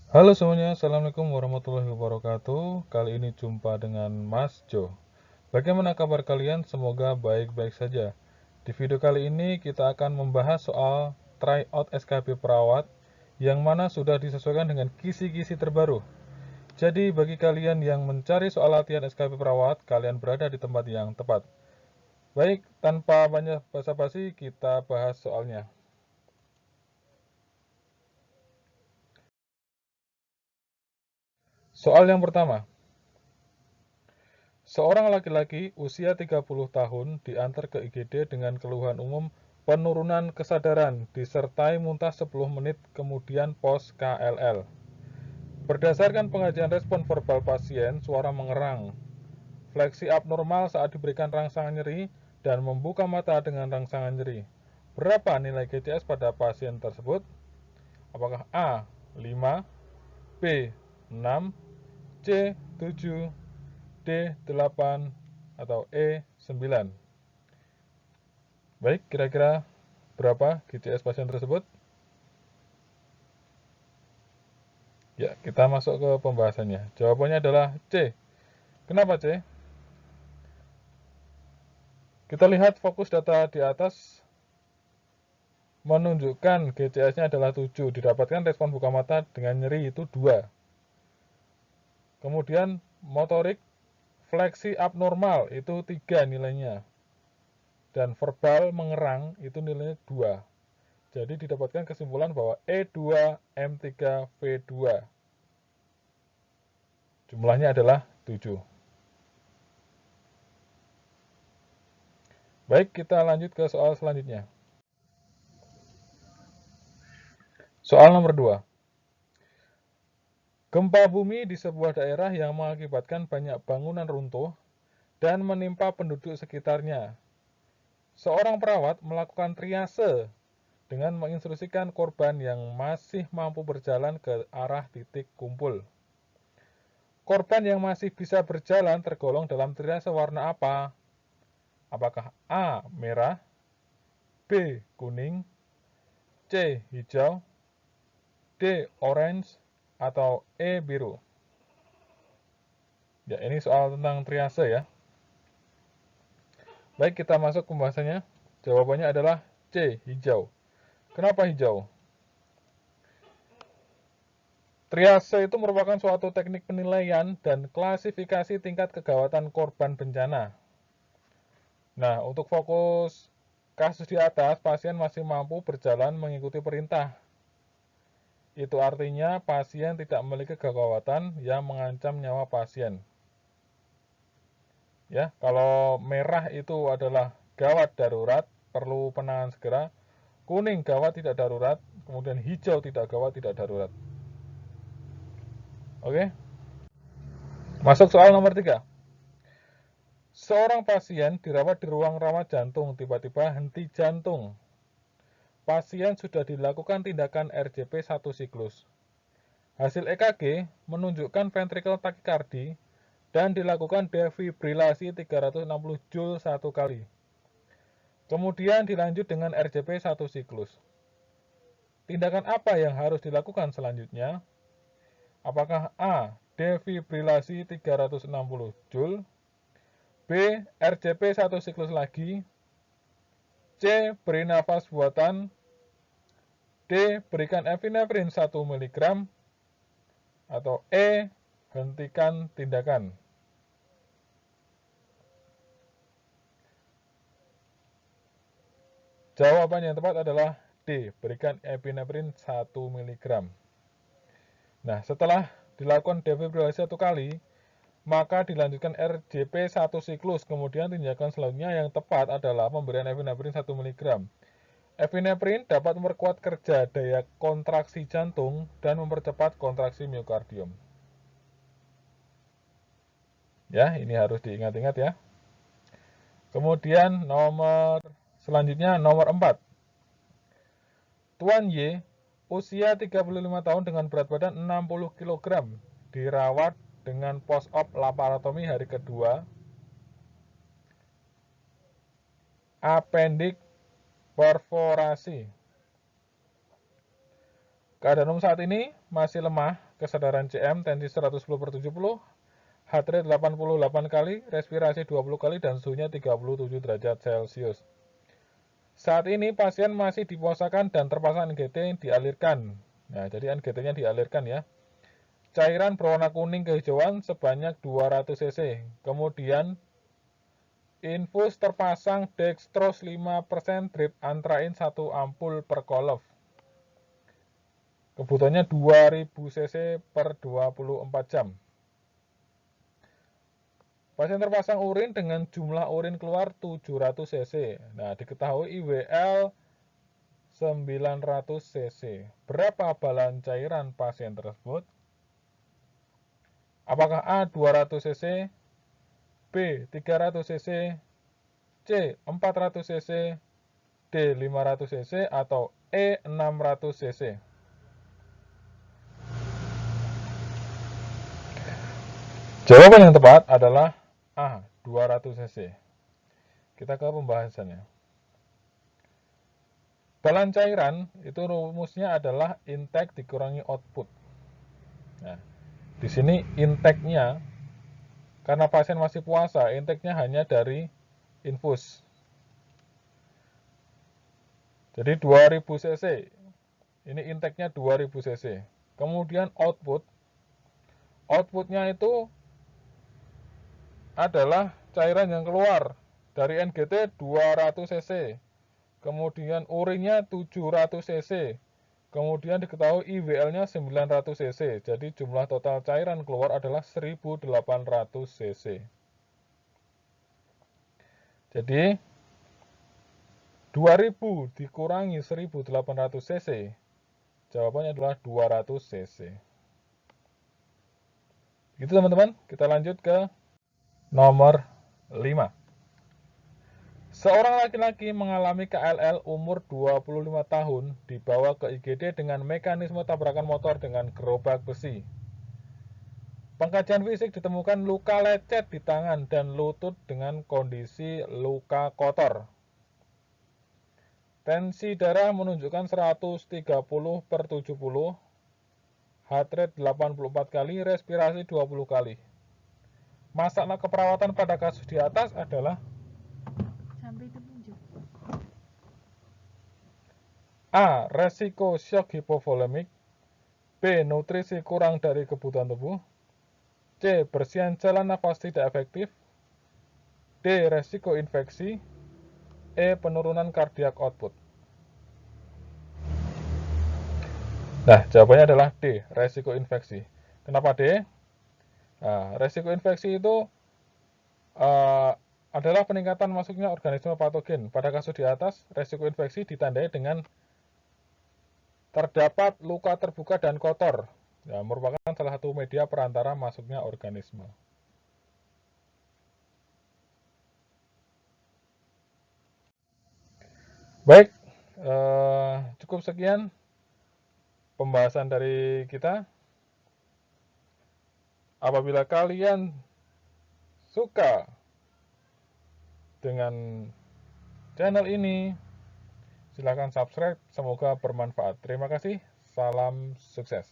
Halo semuanya, Assalamualaikum warahmatullahi wabarakatuh. Kali ini jumpa dengan Mas Jo. Bagaimana kabar kalian? Semoga baik-baik saja. Di video kali ini kita akan membahas soal tryout SKB perawat yang mana sudah disesuaikan dengan kisi-kisi terbaru. Jadi bagi kalian yang mencari soal latihan SKB perawat, kalian berada di tempat yang tepat. Baik, tanpa banyak basa-basi, kita bahas soalnya. Soal yang pertama, seorang laki-laki usia 30 tahun diantar ke IGD dengan keluhan umum penurunan kesadaran disertai muntah 10 menit kemudian pos KLL. Berdasarkan pengajian respon verbal pasien, suara mengerang, fleksi abnormal saat diberikan rangsangan nyeri, dan membuka mata dengan rangsangan nyeri. Berapa nilai GCS pada pasien tersebut? Apakah A. 5, B. 6, C. 7, D. 8, atau E. 9? Baik, kira-kira berapa GCS pasien tersebut? Ya, kita masuk ke pembahasannya. Jawabannya adalah C. Kenapa C? Kita lihat fokus data di atas menunjukkan GCS-nya adalah 7. Didapatkan respon buka mata dengan nyeri itu 2. Kemudian motorik fleksi abnormal itu 3 nilainya. Dan verbal mengerang itu nilainya 2. Jadi didapatkan kesimpulan bahwa E2M3V2 jumlahnya adalah 7. Baik, kita lanjut ke soal selanjutnya. Soal nomor 2. Gempa bumi di sebuah daerah yang mengakibatkan banyak bangunan runtuh dan menimpa penduduk sekitarnya. Seorang perawat melakukan triase dengan menginstruksikan korban yang masih mampu berjalan ke arah titik kumpul. Korban yang masih bisa berjalan tergolong dalam triase warna apa? Apakah A. merah, B. kuning, C. hijau, D. orange, atau E. biru? Ya, ini soal tentang triase ya. Baik, kita masuk pembahasannya. Jawabannya adalah C. hijau. Kenapa hijau? Triase itu merupakan suatu teknik penilaian dan klasifikasi tingkat kegawatan korban bencana. Nah, untuk fokus kasus di atas, pasien masih mampu berjalan mengikuti perintah. Itu artinya pasien tidak memiliki kegawatan yang mengancam nyawa pasien. Ya, kalau merah itu adalah gawat darurat, perlu penanganan segera. Kuning gawat tidak darurat, kemudian hijau tidak gawat tidak darurat. Oke? Masuk soal nomor 3. Seorang pasien dirawat di ruang rawat jantung, tiba-tiba henti jantung. Pasien sudah dilakukan tindakan RJP 1 siklus. Hasil EKG menunjukkan ventricle takikardi dan dilakukan defibrilasi 360 Joule 1 kali. Kemudian dilanjut dengan RJP 1 siklus. Tindakan apa yang harus dilakukan selanjutnya? Apakah A. Defibrilasi 360 Joule, B. RJP 1 siklus lagi, C. Beri nafas buatan, D. Berikan epinefrin 1 mg, atau E. Hentikan tindakan? Jawaban yang tepat adalah D. Berikan epinefrin 1 mg. Nah, setelah dilakukan defibrilasi 1 kali, maka dilanjutkan RJP 1 siklus. Kemudian tindakan selanjutnya yang tepat adalah pemberian epinefrin 1 mg. Epinefrin dapat memperkuat kerja daya kontraksi jantung dan mempercepat kontraksi miokardium. Ya, ini harus diingat-ingat ya. Kemudian selanjutnya nomor 4. Tuan Y, usia 35 tahun dengan berat badan 60 kg, dirawat dengan post-op laparotomi hari kedua, apendik perforasi. Keadaan umum saat ini masih lemah kesadaran CM, tensi 110/70, heart rate 88 kali, respirasi 20 kali, dan suhunya 37 derajat Celcius. Saat ini pasien masih dipuasakan dan terpasang NGT yang dialirkan. Nah, jadi NGT-nya dialirkan ya. Cairan berwarna kuning kehijauan sebanyak 200 cc. Kemudian infus terpasang dextrose 5% drip antrain 1 ampul per kolov. Kebutuhannya 2000 cc per 24 jam. Pasien terpasang urin dengan jumlah urin keluar 700 cc. Nah, diketahui IWL 900 cc. Berapa balan cairan pasien tersebut? Apakah A 200 cc, B 300 cc, C 400 cc, D 500 cc, atau E 600 cc? Jawaban yang tepat adalah A 200 cc. Kita ke pembahasannya. Balan cairan itu rumusnya adalah intake dikurangi output. Nah, di sini intake-nya, karena pasien masih puasa, intake-nya hanya dari infus. Jadi 2000 cc. Ini intake-nya 2000 cc. Kemudian outputnya itu adalah cairan yang keluar dari NGT 200 cc. Kemudian urinnya 700 cc. Kemudian diketahui IWL-nya 900 cc. Jadi jumlah total cairan keluar adalah 1800 cc. Jadi 2000 dikurangi 1800 cc. Jawabannya adalah 200 cc. Gitu teman-teman, kita lanjut ke nomor 5. Seorang laki-laki mengalami KLL umur 25 tahun dibawa ke IGD dengan mekanisme tabrakan motor dengan gerobak besi. Pengkajian fisik ditemukan luka lecet di tangan dan lutut dengan kondisi luka kotor. Tensi darah menunjukkan 130/70, heart rate 84 kali, respirasi 20 kali. Masa keperawatan pada kasus di atas adalah A. Resiko shock hipovolemik, B. Nutrisi kurang dari kebutuhan tubuh, C. Bersihan jalan nafas tidak efektif, D. Resiko infeksi, E. Penurunan kardiak output. Nah, jawabannya adalah D. Resiko infeksi. Kenapa D? Nah, resiko infeksi itu adalah peningkatan masuknya organisme patogen. Pada kasus di atas, resiko infeksi ditandai dengan terdapat luka terbuka dan kotor. Ya, merupakan salah satu media perantara masuknya organisme. Baik, cukup sekian pembahasan dari kita. Apabila kalian suka dengan channel ini, silahkan subscribe. Semoga bermanfaat. Terima kasih. Salam sukses.